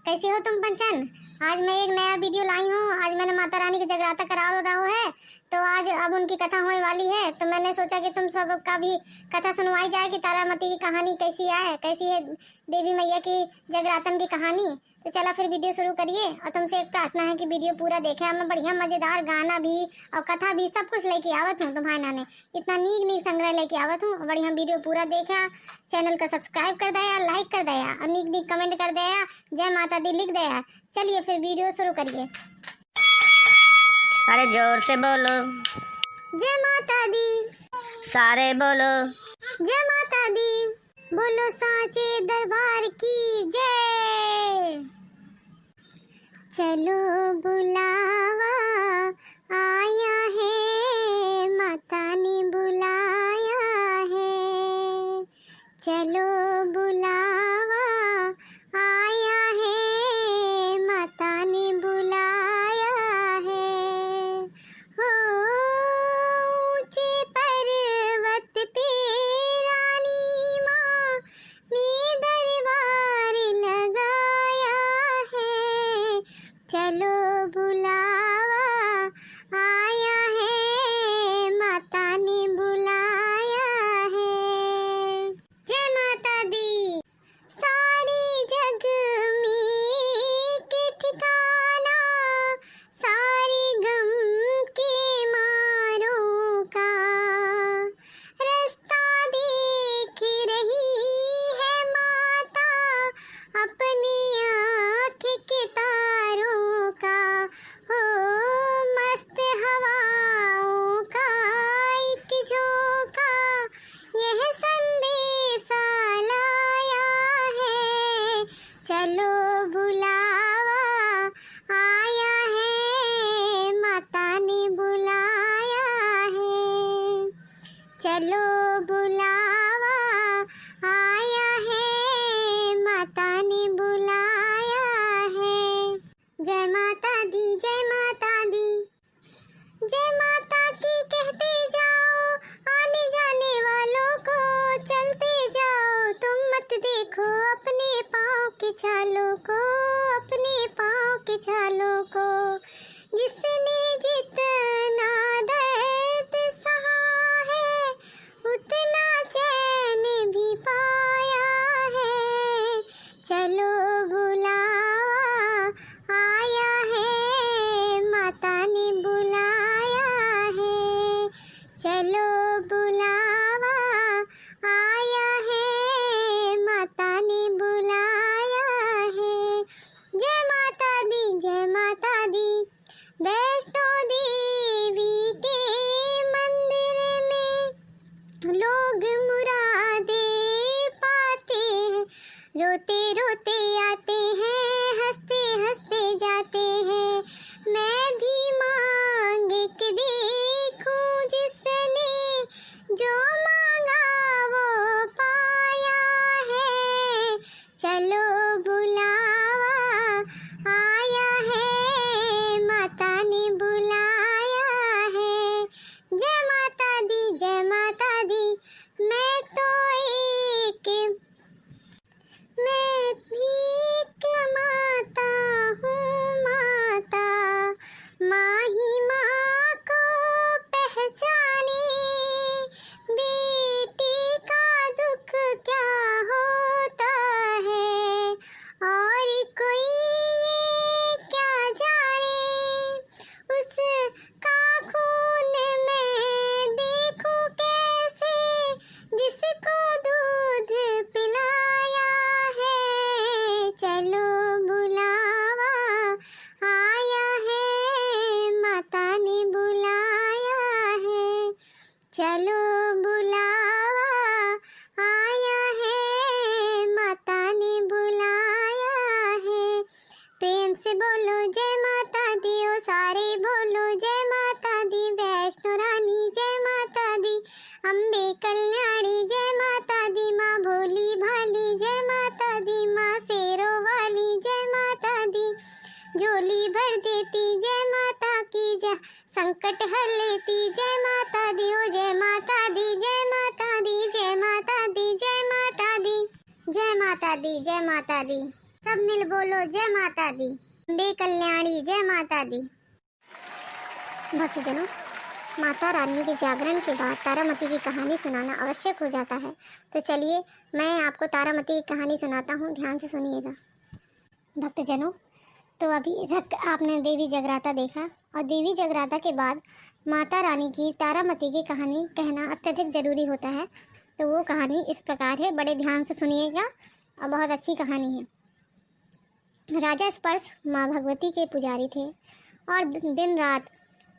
कैसी हो तुम पंचन? आज मैं एक नया वीडियो लाई हूँ। आज मैंने माता रानी का जगराता करा रहा है, तो आज अब उनकी कथा होने वाली है, तो मैंने सोचा कि तुम सब का भी कथा सुनवाई जाए कि तारामती की कहानी कैसी है, कैसी है देवी मैया की जगरातन की कहानी। तो चला फिर वीडियो शुरू करिए। और तुमसे एक प्रार्थना है कि वीडियो पूरा देखे। मैं बढ़िया मजेदार गाना भी और कथा भी सब कुछ लेके आवत हूँ तुम्हारे नाने। इतना नीक संग्रह लेके आवत हूँ। बढ़िया वीडियो पूरा देखा, चैनल को सब्सक्राइब कर दया, लाइक कर दया और नीक कमेंट कर दया, जय माता दी लिख दया। चलिए फिर वीडियो शुरू करिए। अरे जोर से बोलो। जय माता दी। सारे बोलो। जय माता दी। बोलो सांचे दरबार की जय। चलो बुलावा आया है, माता ने बुलाया है। चलो बुलावा आया है, माता ने बुलाया है। हो ऊंचे पर्वत पे रानी माँ ने दरबार लगाया है। चलो बुलावा आया है, माता ने बुलाया है। जय माता दी। सारे जग में एक ठिकाना, सारे गम के मारों का। रास्ता देख रही है माता अपनी आँख के तारों का। हो मस्त हवाओं का एक झोंका, यह संदेशा लाया है। चलो बुलावा आया है, माता ने बुलाया है। चलो बुलावा आया है, माता ने बुलाया है। जय माता दी, जय माता दी। जय माता की कहते जाओ, आने जाने वालों को चलते जाओ। तुम मत देखो अपने पाँव के छालों को, अपने पाँव के छालों को। जिसने जितना दर्द सहा है, उतना चैन भी पाया है। चलो बुलावा आया है, माता ने बुलाया है। चलो बुलावा आया है, माता ने बुलाया है। जय माता दी, जय माता दी। वैष्णो देवी के मंदिर में लोग मुरादे पाते हैं। रोते रोते आते हैं, हंसते हंसते जाते हैं। मैं भी मांग के देखूं, जिसने जो मांगा वो पाया है। चलो बुलावा आया है, माता ने बुलाया है। जय माता दी, जय माता दी। मैं तो मैं भी एक माता हूँ, माता। माँ ही माँ को पहचाने, बेटी का दुख क्या होता है और कोई क्या जाने। उसका खून मैं देखूं कैसे, जिसको दूध पिलाया है। चलो बुलावा आया है, माता ने बुलाया है। चलो बुलावा आया है, माता ने बुलाया है। प्रेम से बोलो जय माता दी, ओ सारे बोलो जय माता दी। वैष्णो रानी जय माता दी, अम्बे कल्याणी जय माता दी। माँ भोली भाली जय माता दी, माँ शेरों वाली जय माता दी। झोली भर देती जय माता की, जय संकट हर लेती जय माता दी। ओ जय माता दी, जय माता दी, जय माता दी, जय माता दी। जय माता दी, जय माता दी। सब मिल बोलो जय माता दी, अम्बे कल्याणी जय माता दी। भक्तजनों, माता रानी के जागरण के बाद तारामती की कहानी सुनाना आवश्यक हो जाता है। तो चलिए मैं आपको तारामती की कहानी सुनाता हूँ, ध्यान से सुनिएगा। भक्तजनों, तो अभी तक आपने देवी जगराता देखा और देवी जगराता के बाद माता रानी की तारामती की कहानी कहना अत्यधिक जरूरी होता है। तो वो कहानी इस प्रकार है, बड़े ध्यान से सुनिएगा और बहुत अच्छी कहानी है। राजा स्पर्श माँ भगवती के पुजारी थे और दिन रात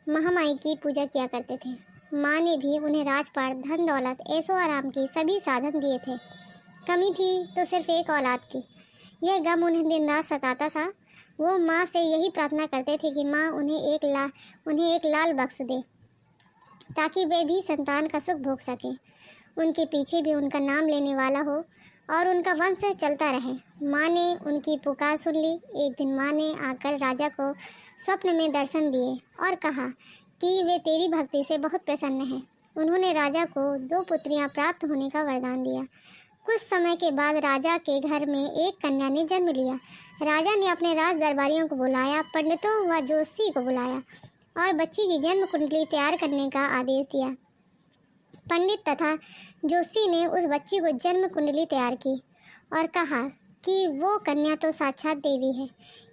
महामाई की पूजा किया करते थे। माँ ने भी उन्हें राजपाट, धन दौलत, ऐशो आराम की सभी साधन दिए थे। कमी थी तो सिर्फ एक औलाद की। यह गम उन्हें दिन रात सताता था। वो माँ से यही प्रार्थना करते थे कि माँ उन्हें एक लाल बख्श दे ताकि वे भी संतान का सुख भोग सकें, उनके पीछे भी उनका नाम लेने वाला हो और उनका वंश चलता रहे। माँ ने उनकी पुकार सुन ली। एक दिन माँ ने आकर राजा को स्वप्न में दर्शन दिए और कहा कि वे तेरी भक्ति से बहुत प्रसन्न हैं। उन्होंने राजा को 2 पुत्रियां प्राप्त होने का वरदान दिया। कुछ समय के बाद राजा के घर में एक कन्या ने जन्म लिया। राजा ने अपने राज दरबारियों को बुलाया, पंडितों व ज्योतिषी को बुलाया और बच्ची की जन्म कुंडली तैयार करने का आदेश दिया। पंडित तथा ज्योतिषी ने उस बच्ची को जन्म कुंडली तैयार की और कहा कि वो कन्या तो साक्षात देवी है।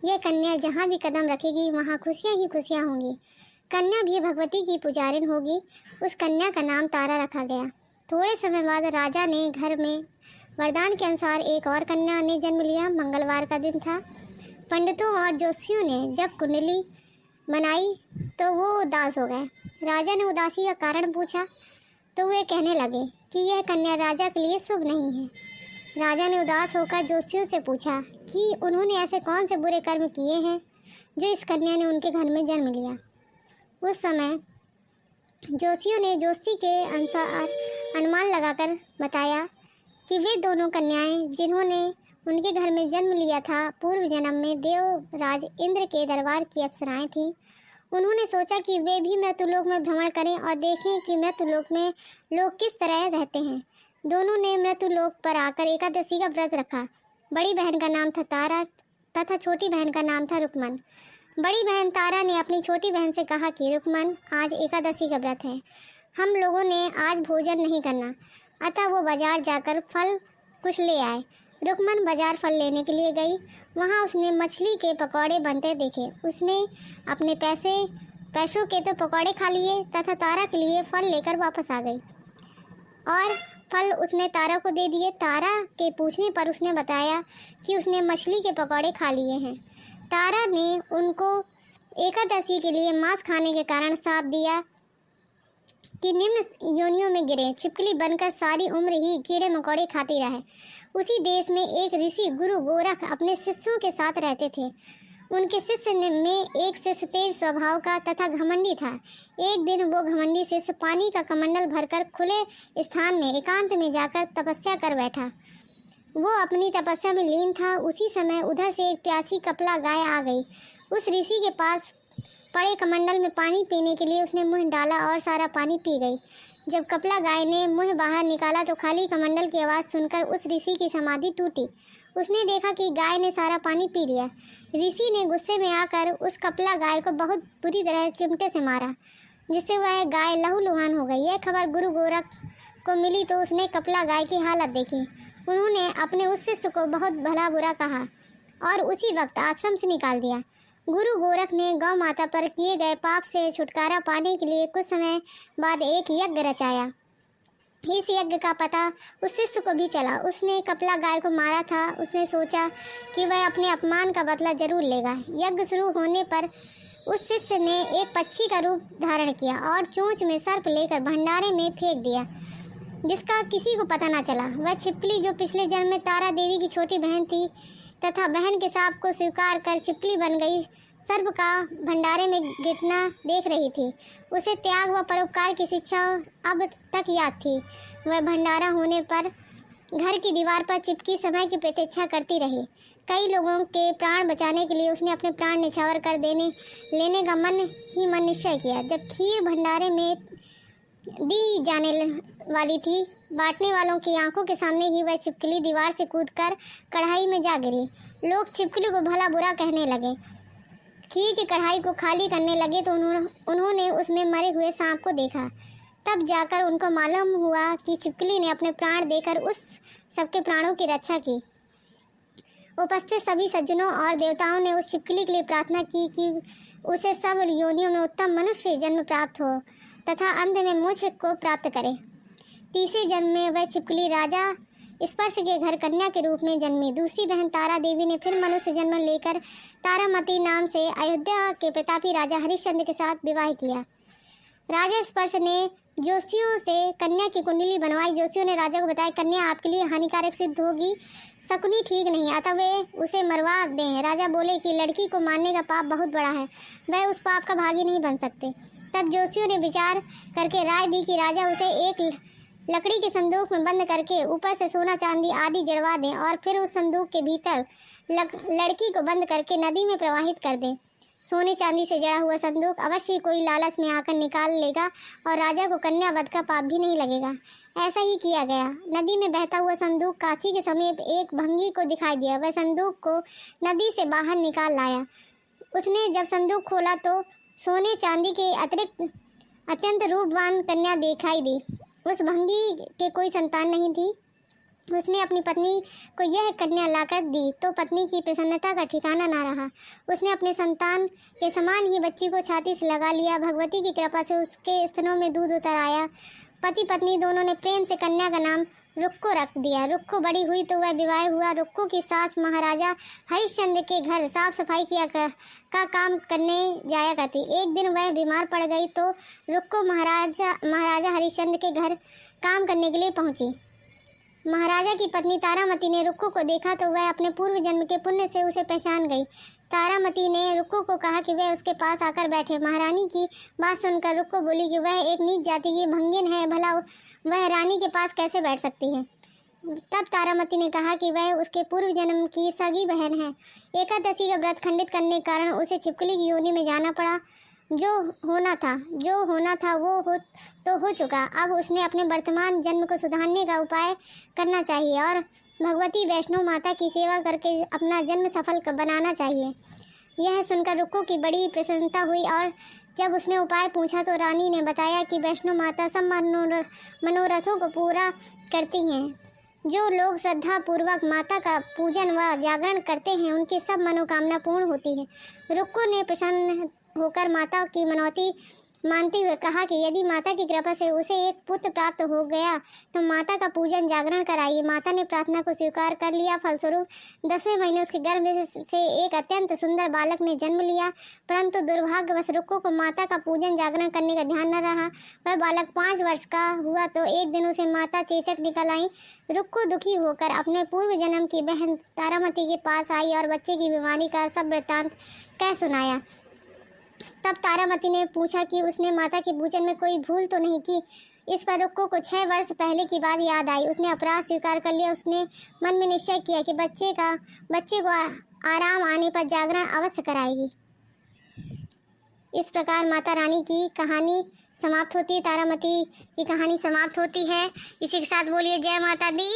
यह कन्या जहाँ भी कदम रखेगी वहाँ खुशियाँ ही खुशियाँ होंगी। कन्या भी भगवती की पुजारिन होगी। उस कन्या का नाम तारा रखा गया। थोड़े समय बाद राजा ने घर में वरदान के अनुसार एक और कन्या ने जन्म लिया। मंगलवार का दिन था। पंडितों और ज्योतिषियों ने जब कुंडली बनाई तो वो उदास हो गए। राजा ने उदासी का कारण पूछा तो वे कहने लगे कि यह कन्या राजा के लिए शुभ नहीं है। राजा ने उदास होकर ज्योतिषियों से पूछा कि उन्होंने ऐसे कौन से बुरे कर्म किए हैं जो इस कन्या ने उनके घर में जन्म लिया। उस समय ज्योतिषियों ने ज्योतिषी के अनुसार अनुमान लगाकर बताया कि वे दोनों कन्याएं जिन्होंने उनके घर में जन्म लिया था पूर्व जन्म में देवराज इंद्र के दरबार की अप्सराएं थीं। उन्होंने सोचा कि वे भी मृत्युलोक में भ्रमण करें और देखें कि मृत्युलोक में लोग किस तरह रहते हैं। दोनों ने मृत्युलोक पर आकर एकादशी का व्रत रखा। बड़ी बहन का नाम था तारा तथा छोटी बहन का नाम था रुकमन। बड़ी बहन तारा ने अपनी छोटी बहन से कहा कि रुकमन, आज एकादशी का व्रत है, हम लोगों ने आज भोजन नहीं करना। अतः वो बाजार जाकर फल कुछ ले आए। रुकमन बाजार फल लेने के लिए गई। वहाँ उसने मछली के पकौड़े बनते देखे। उसने अपने पैसों के तो पकौड़े खा लिए तथा तारा के लिए फल लेकर वापस आ गई और फल उसने तारा को दे दिए। तारा के पूछने पर उसने बताया कि उसने मछली के पकौड़े खा लिए हैं। तारा ने उनको एकादशी के लिए मांस खाने के कारण श्राप दिया कि निम्न योनियों में गिरे, छिपकली बनकर सारी उम्र ही कीड़े मकोड़े खाती रहे। उसी देश में एक ऋषि गुरु गोरख अपने शिष्यों के साथ रहते थे। उनके शिष्य में एक शिष्य तेज स्वभाव का तथा घमंडी था। एक दिन वो घमंडी शिष्य पानी का कमंडल भरकर खुले स्थान में एकांत में जाकर तपस्या कर बैठा। वो अपनी तपस्या में लीन था। उसी समय उधर से एक प्यासी कपला गाय आ गई। उस ऋषि के पास पड़े कमंडल में पानी पीने के लिए उसने मुंह डाला और सारा पानी पी गई। जब कपला गाय ने मुंह बाहर निकाला तो खाली कमंडल की आवाज़ सुनकर उस ऋषि की समाधि टूटी। उसने देखा कि गाय ने सारा पानी पी लिया। ऋषि ने गुस्से में आकर उस कपला गाय को बहुत बुरी तरह चिमटे से मारा, जिससे वह गाय लहूलुहान हो गई। यह खबर गुरु गोरख को मिली तो उसने कपला गाय की हालत देखी। उन्होंने अपने उस शिष्य को बहुत भला बुरा कहा और उसी वक्त आश्रम से निकाल दिया। गुरु गोरख ने गौ माता पर किए गए पाप से छुटकारा पाने के लिए कुछ समय बाद एक यज्ञ रचाया। इस यज्ञ का पता उस शिष्य को भी चला। उसने कपला गाय को मारा था। उसने सोचा कि वह अपने अपमान का बदला जरूर लेगा। यज्ञ शुरू होने पर उस शिष्य ने एक पक्षी का रूप धारण किया और चोंच में सर्प लेकर भंडारे में फेंक दिया, जिसका किसी को पता न चला। वह छिपकली जो पिछले जन्म में तारा देवी की छोटी बहन थी तथा बहन के साप को स्वीकार कर छिपकली बन गई, सर्प का भंडारे में गिरना देख रही थी। उसे त्याग व परोपकार की शिक्षा अब तक याद थी। वह भंडारा होने पर घर की दीवार पर चिपकी समय की प्रतीक्षा करती रही। कई लोगों के प्राण बचाने के लिए उसने अपने प्राण निछावर कर लेने का मन ही मन निश्चय किया। जब खीर भंडारे में दी जाने वाली थी, बांटने वालों की आंखों के सामने ही वह छिपकली दीवार से कूदकर कढ़ाई में जा गिरी। लोग छिपकली को भला बुरा कहने लगे। खीर की कढ़ाई को खाली करने लगे तो उन्होंने उसमें मरे हुए सांप को देखा। तब जाकर उनको मालूम हुआ कि छिपकली ने अपने प्राण देकर उस सबके प्राणों की रक्षा की। उपस्थित सभी सज्जनों और देवताओं ने उस छिपकली के लिए प्रार्थना की कि उसे सब योनियों में उत्तम मनुष्य जन्म प्राप्त हो तथा अंत में मोक्ष को प्राप्त करे। तीसरे जन्म में वह छिपकली राजा स्पर्श के घर कन्या के रूप में जन्मी। दूसरी बहन तारा देवी ने फिर मनुष्य जन्म लेकर तारामती नाम से अयोध्या के प्रतापी राजा हरिश्चंद्र के साथ विवाह किया। राजा स्पर्श ने जोशियों से कन्या की कुंडली बनवाई। जोशियों ने राजा को बताया कन्या आपके लिए हानिकारक सिद्ध होगी, शकुनी ठीक नहीं, अतः वे उसे मरवा दें। राजा बोले कि लड़की को मारने का पाप बहुत बड़ा है, वह उस पाप का भागी नहीं बन सकते। तब जोशियों ने विचार करके राय दी कि राजा उसे एक लकड़ी के संदूक में बंद करके ऊपर से सोना चांदी आदि जड़वा दें और फिर उस संदूक के भीतर लड़की को बंद करके नदी में प्रवाहित कर दें। सोने चांदी से जड़ा हुआ संदूक अवश्य कोई लालच में आकर निकाल लेगा और राजा को कन्या वध का पाप भी नहीं लगेगा। ऐसा ही किया गया। नदी में बहता हुआ संदूक काशी के समीप एक भंगी को दिखाई दिया। वह संदूक को नदी से बाहर निकाल लाया। उसने जब संदूक खोला तो सोने चांदी के अतिरिक्त अत्यंत रूपवान कन्या दिखाई दी। उस भंगी के कोई संतान नहीं थी। उसने अपनी पत्नी को यह कन्या लाकर दी तो पत्नी की प्रसन्नता का ठिकाना ना रहा। उसने अपने संतान के समान ही बच्ची को छाती से लगा लिया। भगवती की कृपा से उसके स्तनों में दूध उतर आया। पति पत्नी दोनों ने प्रेम से कन्या का नाम रुक्को रख दिया। रुक्को बड़ी हुई तो वह विवाह हुआ। रुक्को की सास महाराजा हरिश्चंद्र के घर साफ सफाई का काम करने जाया करती। एक दिन वह बीमार पड़ गई तो रुक्को महाराजा हरिश्चंद्र के घर काम करने के लिए पहुंची। महाराजा की पत्नी तारामती ने रुक्को को देखा तो वह अपने पूर्व जन्म के पुण्य से उसे पहचान गई। तारामती ने रुक्को को कहा कि वह उसके पास आकर बैठे। महारानी की बात सुनकर रुक्को बोली कि वह एक नीच जाति की भंगिन है, भला वह रानी के पास कैसे बैठ सकती है। तब तारामती ने कहा कि वह उसके पूर्व जन्म की सगी बहन है। एकादशी का व्रत खंडित करने के कारण उसे छिपकली की योनि में जाना पड़ा। जो होना था वो हो चुका। अब उसने अपने वर्तमान जन्म को सुधारने का उपाय करना चाहिए और भगवती वैष्णो माता की सेवा करके अपना जन्म सफल बनाना चाहिए। यह सुनकर रुक्को की बड़ी प्रसन्नता हुई और जब उसने उपाय पूछा तो रानी ने बताया कि वैष्णो माता सब मनोरथों को पूरा करती हैं। जो लोग श्रद्धा पूर्वक माता का पूजन व जागरण करते हैं उनकी सब मनोकामना पूर्ण होती है। रुक्को ने प्रसन्न होकर माता की मनौती मानते हुए कहा कि यदि माता की कृपा से उसे एक पुत्र प्राप्त हो गया तो माता का पूजन जागरण कराइए। माता ने प्रार्थना को स्वीकार कर लिया। फलस्वरूप 10वें महीने उसके गर्भ से एक अत्यंत सुंदर बालक ने जन्म लिया। परंतु दुर्भाग्यवश रुक्को को माता का पूजन जागरण करने का ध्यान न रहा। वह बालक 5 वर्ष का हुआ तो एक दिन उसे माता चेचक निकल आई। रुक्को दुखी होकर अपने पूर्व जन्म की बहन तारामती के पास आई और बच्चे की बीमारी का सब वृत्तांत कह सुनाया। तब तारामती ने पूछा कि उसने माता के पूजन में कोई भूल तो नहीं की। इस पर रुक्को को 6 वर्ष पहले की बात याद आई। उसने अपराध स्वीकार कर लिया। उसने मन में निश्चय किया कि बच्चे को आराम आने पर जागरण अवश्य कराएगी। इस प्रकार माता रानी की कहानी समाप्त होती है। तारामती की कहानी समाप्त होती है। इसी के साथ बोलिए जय माता दी।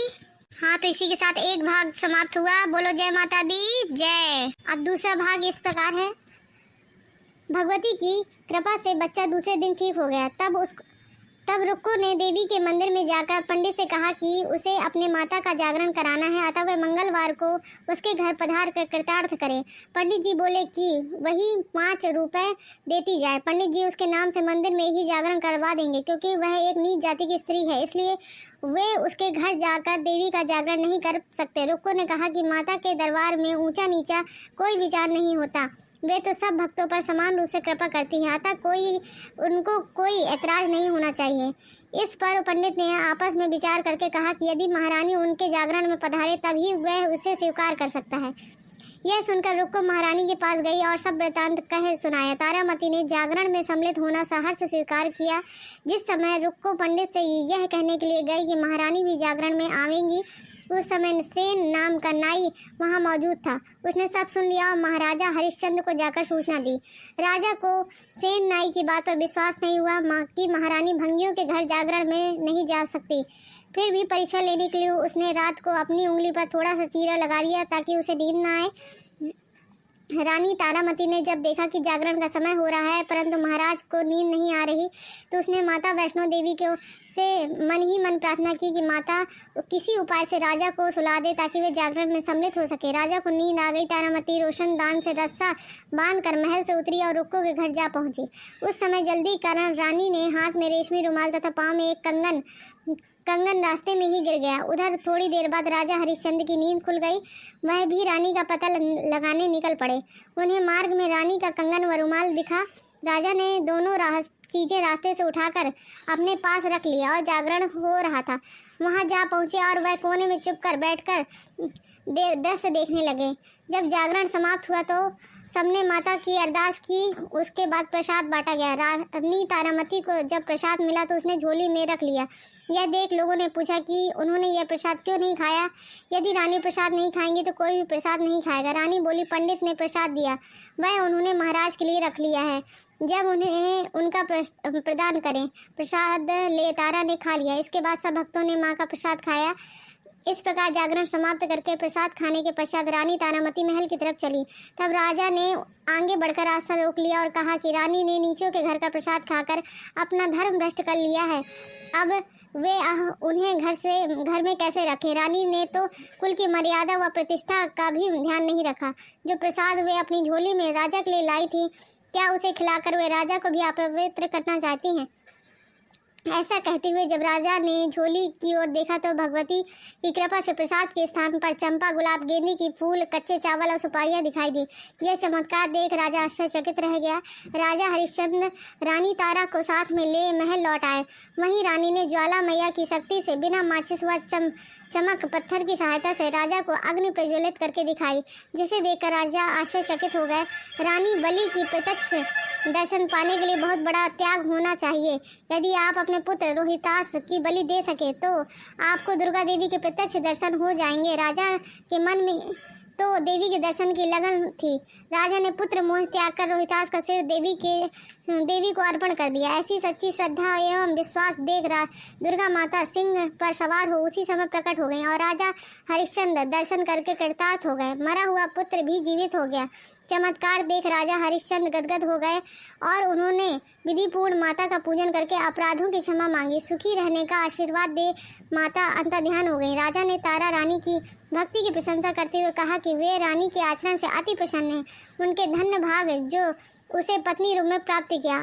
हाँ, तो इसी के साथ एक भाग समाप्त हुआ। बोलो जय माता दी जय। अब दूसरा भाग इस प्रकार है। भगवती की कृपा से बच्चा दूसरे दिन ठीक हो गया। तब रुक्को ने देवी के मंदिर में जाकर पंडित से कहा कि उसे अपने माता का जागरण कराना है, अतः वह मंगलवार को उसके घर पधार कर कृतार्थ करे। पंडित जी बोले कि वही 5 रुपए देती जाए। पंडित जी उसके नाम से मंदिर में ही जागरण करवा देंगे, क्योंकि वह एक नीच जाति की स्त्री है, इसलिए वे उसके घर जाकर देवी का जागरण नहीं कर सकते। रुक्को ने कहा कि माता के दरबार में ऊंचा नीचा कोई विचार नहीं होता, वे तो सब भक्तों पर समान रूप से कृपा करती हैं, अतः उनको कोई ऐतराज नहीं होना चाहिए। इस पर पंडित ने आपस में विचार करके कहा कि यदि महारानी उनके जागरण में पधारे तभी वह उसे स्वीकार कर सकता है। यह सुनकर रुक्को महारानी के पास गई और सब वृत्तांत कह सुनाया। तारामती ने जागरण में सम्मिलित होना सहर्ष स्वीकार किया। जिस समय रुक्को पंडित से यह कहने के लिए गई कि महारानी भी जागरण में आवेंगी, उस समय सेन नाम का नाई वहां मौजूद था। उसने सब सुन लिया और महाराजा हरिश्चंद्र को जाकर सूचना दी। राजा को सेन नाई की बात पर विश्वास नहीं हुआ कि महारानी भंगियों के घर जागरण में नहीं जा सकती। फिर भी परीक्षा लेने के लिए उसने रात को अपनी उंगली पर थोड़ा सा चीरा लगा लिया ताकि उसे नींद ना आए। रानी तारामती ने जब देखा कि जागरण का समय हो रहा है परंतु महाराज को नींद नहीं आ रही तो उसने माता वैष्णो देवी को से मन ही मन प्रार्थना की कि माता किसी उपाय से राजा को सुला दे ताकि वे जागरण में सम्मिलित हो सके। राजा को नींद आ गई। तारामती रोशनदान से रस्सा बांधकर महल से उतरी और रुक्को के घर जा पहुंची। उस समय जल्दी कारण रानी ने हाथ में रेशमी रुमाल तथा पाँव में एक कंगन रास्ते में ही गिर गया। उधर थोड़ी देर बाद राजा हरिश्चंद्र की नींद खुल गई। वह भी रानी का पता लगाने निकल पड़े। उन्हें मार्ग में रानी का कंगन व रुमाल दिखा। राजा ने दोनों चीजें रास्ते से उठाकर अपने पास रख लिया और जागरण हो रहा था वहां जा पहुंचे और वह कोने में चुपकर बैठकर दृश्य देखने लगे। जब जागरण समाप्त हुआ तो सबने माता की अरदास की। उसके बाद प्रसाद बांटा गया। रानी तारामती को जब प्रसाद मिला तो उसने झोली में रख लिया। यह देख लोगों ने पूछा कि उन्होंने यह प्रसाद क्यों नहीं खाया। यदि रानी प्रसाद नहीं खाएंगी तो कोई भी प्रसाद नहीं खाएगा। रानी बोली, पंडित ने प्रसाद दिया, वह उन्होंने महाराज के लिए रख लिया है, जब उन्हें उनका प्रदान करें। प्रसाद ले तारा ने खा लिया। इसके बाद सब भक्तों ने माँ का प्रसाद खाया। इस प्रकार जागरण समाप्त करके प्रसाद खाने के पश्चात रानी तारामती महल की तरफ चली। तब राजा ने आगे बढ़कर रास्ता रोक लिया और कहा कि रानी ने नीचों के घर का प्रसाद खाकर अपना धर्म भ्रष्ट कर लिया है, अब वे उन्हें घर में कैसे रखें। रानी ने तो कुल की मर्यादा व प्रतिष्ठा का भी ध्यान नहीं रखा। जो प्रसाद वे अपनी झोली में राजा के लिए लाई थी, क्या उसे खिलाकर वे राजा को भी अपवित्र करना चाहती हैं। ऐसा कहते हुए जब राजा ने झोली की ओर देखा तो भगवती की कृपा से प्रसाद के स्थान पर चंपा, गुलाब, गेंदे की फूल, कच्चे चावल और सुपारियां दिखाई दी। यह चमत्कार देख राजा आश्चर्यचकित रह गया। राजा हरिश्चंद्र रानी तारा को साथ में ले महल लौट आए। वहीं रानी ने ज्वाला मैया की शक्ति से बिना माचिस व चमक पत्थर की सहायता से राजा को अग्नि प्रज्वलित करके दिखाई, जिसे देखकर राजा आश्चर्यचकित हो गए। रानी बलि की प्रत्यक्ष दर्शन पाने के लिए बहुत बड़ा त्याग होना चाहिए। यदि आप अपने पुत्र रोहितास की बलि दे सके तो आपको दुर्गा देवी के प्रत्यक्ष दर्शन हो जाएंगे। राजा के मन में तो देवी के दर्शन की लगन थी। राजा ने पुत्र मोह त्याग कर रोहितास का सिर देवी को अर्पण कर दिया। ऐसी सच्ची श्रद्धा एवं विश्वास देख दुर्गा माता सिंह पर सवार हो उसी समय प्रकट हो गई और राजा हरिश्चंद्र दर्शन करके कृतार्थ हो गए। मरा हुआ पुत्र भी जीवित हो गया। चमत्कार देख राजा हरिश्चंद्र गदगद हो गए और उन्होंने विधिपूर्ण माता का पूजन करके अपराधों की क्षमा मांगी। सुखी रहने का आशीर्वाद दे माता अंतर्ध्यान हो गई। राजा ने तारा रानी की भक्ति की प्रशंसा करते हुए कहा कि वे रानी के आचरण से अति प्रसन्न हैं। उनके धन्य भाग जो उसे पत्नी रूप में प्राप्त किया।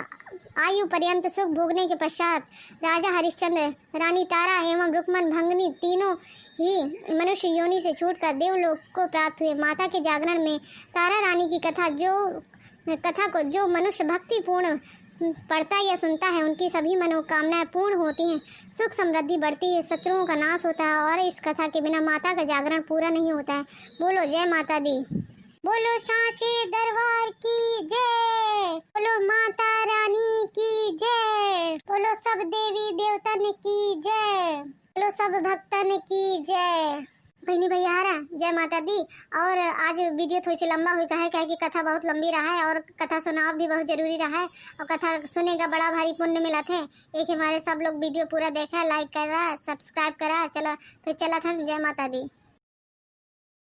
आयु पर्यंत सुख भोगने के पश्चात राजा हरिश्चंद्र रानी तारा एवं रुक्मन भंगनी तीनों ही मनुष्य योनि से छूटकर देवलोक को प्राप्त हुए। माता के जागरण में तारा रानी की कथा को जो मनुष्य भक्ति पूर्ण पढ़ता या सुनता है उनकी सभी मनोकामनाएं पूर्ण होती हैं, सुख समृद्धि बढ़ती है, शत्रुओं का नाश होता है और इस कथा के बिना माता का जागरण पूरा नहीं होता है। बोलो जय माता दी। बोलो सांचे दरबार की जय। बोलो माता रानी की जय। बोलो सब देवी देवतन की जय। बोलो सब भक्तन की जय। बहनी भैया जय माता दी। और आज वीडियो थोड़ी सी लंबा हुई है कि कथा बहुत लंबी रहा है और कथा सुनाव भी बहुत जरूरी रहा है और कथा सुनने का बड़ा भारी पुण्य मिला थे। एक हमारे सब लोग वीडियो पूरा देखा, लाइक करा, सब्सक्राइब करा, चलो फिर चला था। जय माता दी।